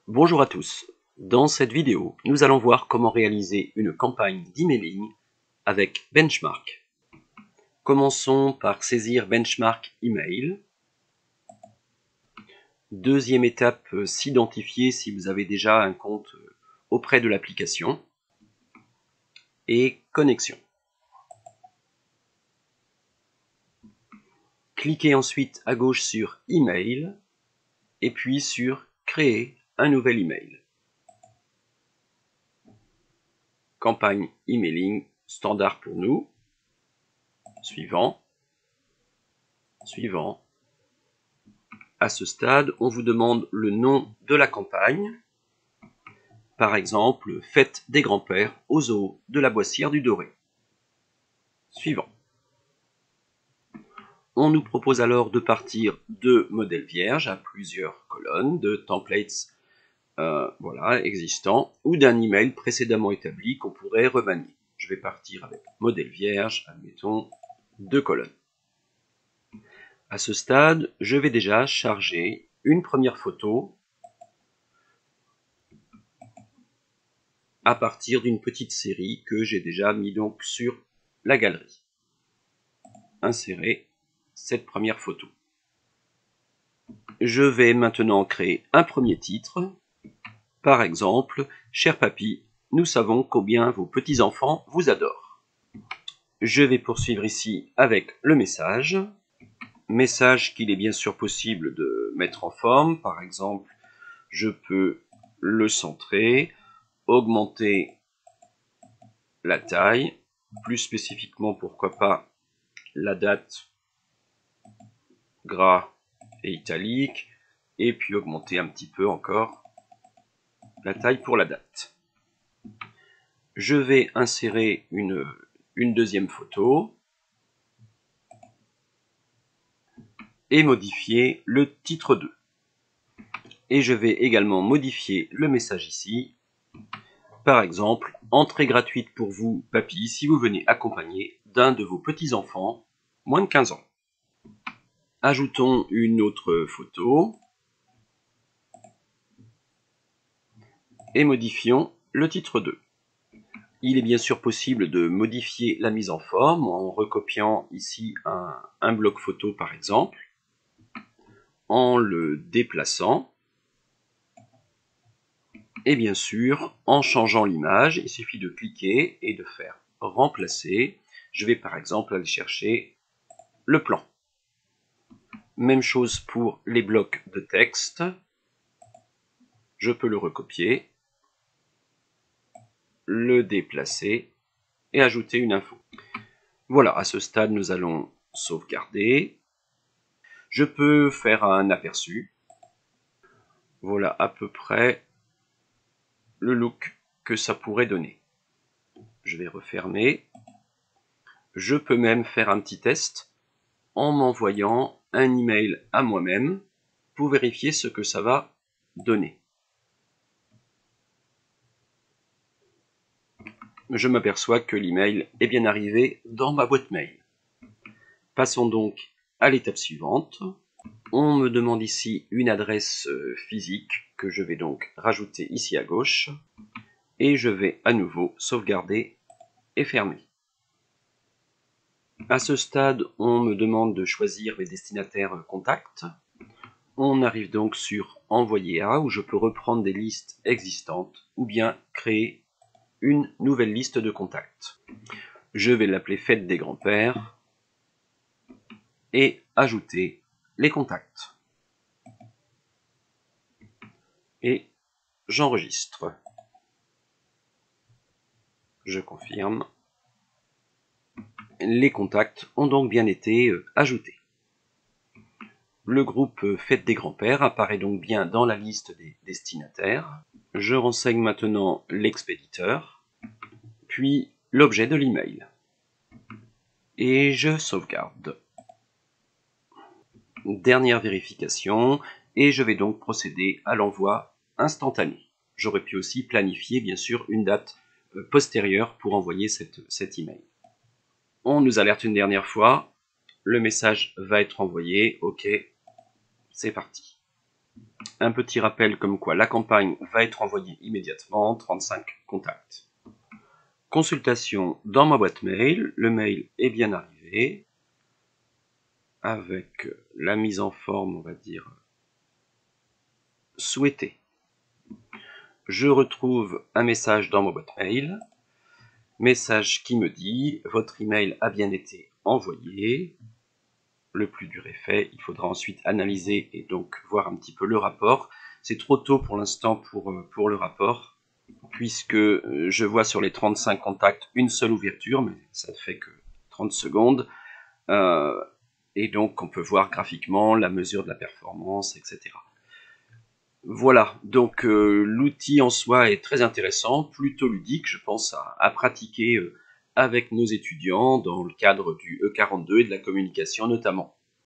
Bonjour à tous. Dans cette vidéo, nous allons voir comment réaliser une campagne d'emailing avec Benchmark. Commençons par saisir Benchmark Email. Deuxième étape, s'identifier si vous avez déjà un compte auprès de l'application. Et connexion. Cliquez ensuite à gauche sur Email et puis sur Créer un nouvel email. Campagne emailing standard pour nous. Suivant. Suivant. À ce stade, on vous demande le nom de la campagne. Par exemple, Fête des grands-pères au zoo de la Boissière du Doré. Suivant. On nous propose alors de partir de modèles vierges à plusieurs colonnes, de templates existants, ou d'un email précédemment établi qu'on pourrait remanier. Je vais partir avec modèle vierge, admettons 2 colonnes. À ce stade, je vais déjà charger une première photo à partir d'une petite série que j'ai déjà mis donc sur la galerie. Insérer cette première photo. Je vais maintenant créer un premier titre. Par exemple, cher papy, nous savons combien vos petits-enfants vous adorent. Je vais poursuivre ici avec le message. Message qu'il est bien sûr possible de mettre en forme. Par exemple, je peux le centrer, augmenter la taille, plus spécifiquement pourquoi pas la date gras et italique, et puis augmenter un petit peu encore la taille pour la date. Je vais insérer une deuxième photo et modifier le titre 2. Et je vais également modifier le message ici. Par exemple, entrée gratuite pour vous, papy, si vous venez accompagné d'un de vos petits-enfants, moins de 15 ans. Ajoutons une autre photo et modifions le titre 2. Il est bien sûr possible de modifier la mise en forme en recopiant ici un bloc photo par exemple, en le déplaçant, et bien sûr en changeant l'image. Il suffit de cliquer et de faire remplacer. Je vais par exemple aller chercher le plan. Même chose pour les blocs de texte. Je peux le recopier, le déplacer et ajouter une info. Voilà, à ce stade, nous allons sauvegarder. Je peux faire un aperçu. Voilà à peu près le look que ça pourrait donner. Je vais refermer. Je peux même faire un petit test en m'envoyant un email à moi-même pour vérifier ce que ça va donner. Je m'aperçois que l'email est bien arrivé dans ma boîte mail. Passons donc à l'étape suivante. On me demande ici une adresse physique que je vais donc rajouter ici à gauche. Et je vais à nouveau sauvegarder et fermer. À ce stade, on me demande de choisir mes destinataires contacts. On arrive donc sur Envoyer à, où je peux reprendre des listes existantes ou bien créer une nouvelle liste de contacts. Je vais l'appeler Fête des grands-pères et ajouter les contacts. Et j'enregistre. Je confirme. Les contacts ont donc bien été ajoutés. Le groupe Fête des grands-pères apparaît donc bien dans la liste des destinataires. Je renseigne maintenant l'expéditeur, puis l'objet de l'email. Et je sauvegarde. Dernière vérification, et je vais donc procéder à l'envoi instantané. J'aurais pu aussi planifier bien sûr une date postérieure pour envoyer cet email. On nous alerte une dernière fois, le message va être envoyé, ok, c'est parti. Un petit rappel comme quoi la campagne va être envoyée immédiatement, 35 contacts. Consultation dans ma boîte mail, le mail est bien arrivé, avec la mise en forme, on va dire, souhaitée. Je retrouve un message dans ma boîte mail, message qui me dit « Votre email a bien été envoyé ». Le plus dur est fait, il faudra ensuite analyser et donc voir un petit peu le rapport. C'est trop tôt pour l'instant pour le rapport, puisque je vois sur les 35 contacts une seule ouverture, mais ça ne fait que 30 secondes. Et donc on peut voir graphiquement la mesure de la performance, etc. Voilà, donc l'outil en soi est très intéressant, plutôt ludique, je pense à pratiquer avec nos étudiants dans le cadre du E42 et de la communication notamment.